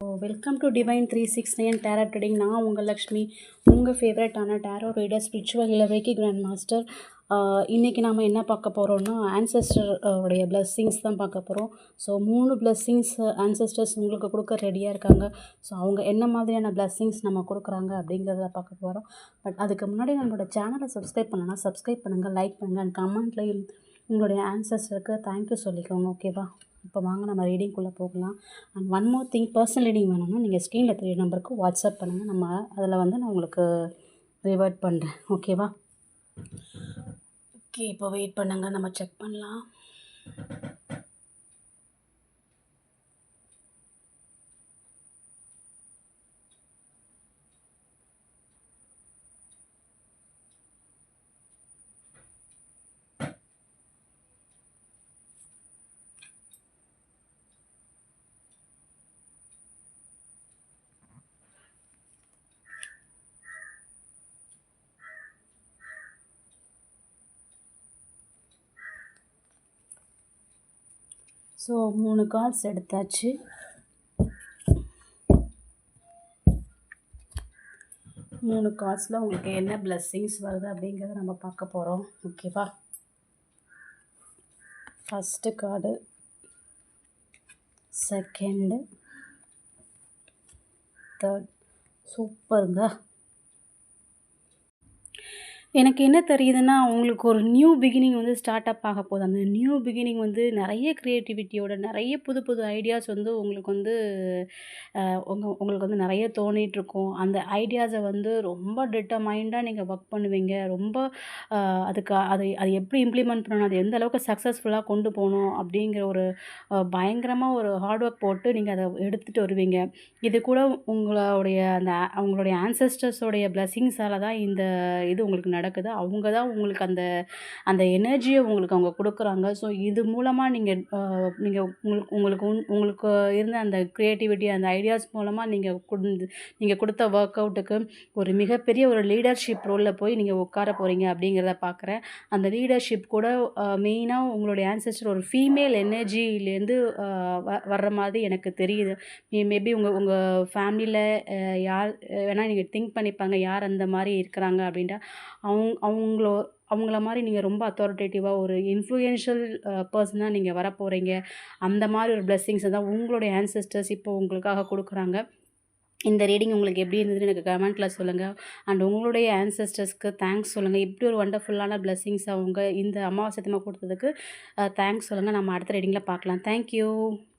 Welcome to divine 369 tarot reading. நான் உங்கள் லக்ஷ்மி, உங்கள் ஃபேவரட்டான tarot reader, spiritual healer, grand master. இன்றைக்கி நாம் என்ன பார்க்க போகிறோம்னா ஆன்செஸ்டர் உடைய பிளெஸ்ஸிங்ஸ் தான் பார்க்க போகிறோம். ஸோ 3 பிளெஸ்ஸிங்ஸ் ஆன்செஸ்டர்ஸ் உங்களுக்கு கொடுக்க ரெடியாக இருக்காங்க. ஸோ அவங்க என்ன மாதிரியான பிளெஸ்ஸிங்ஸ் நம்ம கொடுக்குறாங்க அப்படிங்கிறத பார்க்க போகிறோம். பட் அதுக்கு முன்னாடி நம்மளோட சேனலை சப்ஸ்கிரைப் பண்ணணும்னா சப்ஸ்கிரைப் பண்ணுங்கள், லைக் பண்ணுங்கள் அண்ட் கமெண்ட்லேயும் உங்களுடைய ஆன்சர்ஸருக்கு தேங்க்யூ சொல்லிக்கோங்க. ஓகேவா? இப்போ வாங்க நம்ம ரீடிங்குள்ளே போகலாம். And one more thing, personal reading வேணும்னா நீங்கள் ஸ்க்ரீனில் தெரிய நம்பருக்கு வாட்ஸ்அப் பண்ணுங்கள். நம்ம அதில் நான் உங்களுக்கு ரிவர்ட் பண்ணுறேன். ஓகேவா? ஓகே, இப்போ வெயிட் பண்ணுங்கள், நம்ம செக் பண்ணலாம். ஸோ 3 கார்ட்ஸ் எடுத்தாச்சு. மூணு கார்ட்ஸில் உங்களுக்கு என்ன பிளெஸ்ஸிங்ஸ் வருது அப்படிங்கிறத நம்ம பார்க்க போகிறோம். ஓகேவா? First card, second, third. சூப்பருங்க. எனக்கு என்ன தெரியுதுன்னா, உங்களுக்கு ஒரு நியூ பிகினிங் ஸ்டார்ட் அப் ஆக போகுது. அந்த நியூ பிகினிங் நிறைய க்ரியேட்டிவிட்டியோட, நிறைய புது புது ஐடியாஸ் உங்களுக்கு உங்களுக்கு நிறைய தோணிகிட்ருக்கும். அந்த ஐடியாஸை ரொம்ப டிட்டர்மைண்டாக நீங்கள் ஒர்க் பண்ணுவீங்க. ரொம்ப அதுக்கு அது எப்படி இம்ப்ளிமெண்ட் பண்ணணும், அது எந்த அளவுக்கு சக்ஸஸ்ஃபுல்லாக கொண்டு போகணும் அப்படிங்கிற ஒரு பயங்கரமாக ஒரு ஹார்ட் ஒர்க் போட்டு நீங்கள் அதை எடுத்துகிட்டு வருவீங்க. இது கூட அவங்களுடைய ஆன்செஸ்டர்ஸோடைய பிளெஸ்ஸிங்ஸால் தான் இந்த இது உங்களுக்கு நடக்குது. அவங்க தான் உங்களுக்கு அந்த அந்த எனர்ஜியை அவங்க கொடுக்குறாங்க. ஸோ இது மூலமாக நீங்கள் உங்களுக்கு இருந்த அந்த க்ரியேட்டிவிட்டி, அந்த ஐடியாஸ் மூலமாக நீங்கள் கொடுத்த ஒர்க் அவுட்டுக்கு ஒரு மிகப்பெரிய ஒரு லீடர்ஷிப் ரோலில் போய் நீங்கள் உட்கார போகிறீங்க அப்படிங்கிறத பார்க்குறேன். அந்த லீடர்ஷிப் கூட மெயினாக உங்களுடைய ஆன்செஸ்டர் ஒரு ஃபீமேல் எனர்ஜிலேருந்து வர்ற மாதிரி எனக்கு தெரியுது. மேபி உங்கள் ஃபேமிலியில் யார் வேணால் நீங்கள் திங்க் பண்ணிப்பாங்க, யார் அந்த மாதிரி இருக்கிறாங்க அப்படின்ட்டு. அவங்கள மாதிரி நீங்கள் ரொம்ப அத்தாரிட்டேட்டிவாக ஒரு இன்ஃப்ளூயன்ஷியல் பர்சனாக நீங்கள் வரப்போகிறீங்க. அந்த மாதிரி ஒரு பிளெஸ்ஸிங்ஸை தான் உங்களுடைய ஆன்செஸ்டர்ஸ் இப்போ உங்களுக்காக கொடுக்குறாங்க. இந்த ரீடிங் உங்களுக்கு எப்படி இருந்ததுன்னு எனக்கு கமெண்ட்டில் சொல்லுங்கள். அண்ட் உங்களுடைய ஆன்செஸ்டர்ஸ்க்கு தேங்க்ஸ் சொல்லுங்கள். இப்படி ஒரு வண்டர்ஃபுல்லான பிளெஸ்ஸிங்ஸ் அவங்க இந்த அமாவாசை கொடுத்ததுக்கு தேங்க்ஸ் சொல்லுங்கள். நம்ம அடுத்த ரீடிங்கில் பார்க்கலாம். தேங்க்யூ.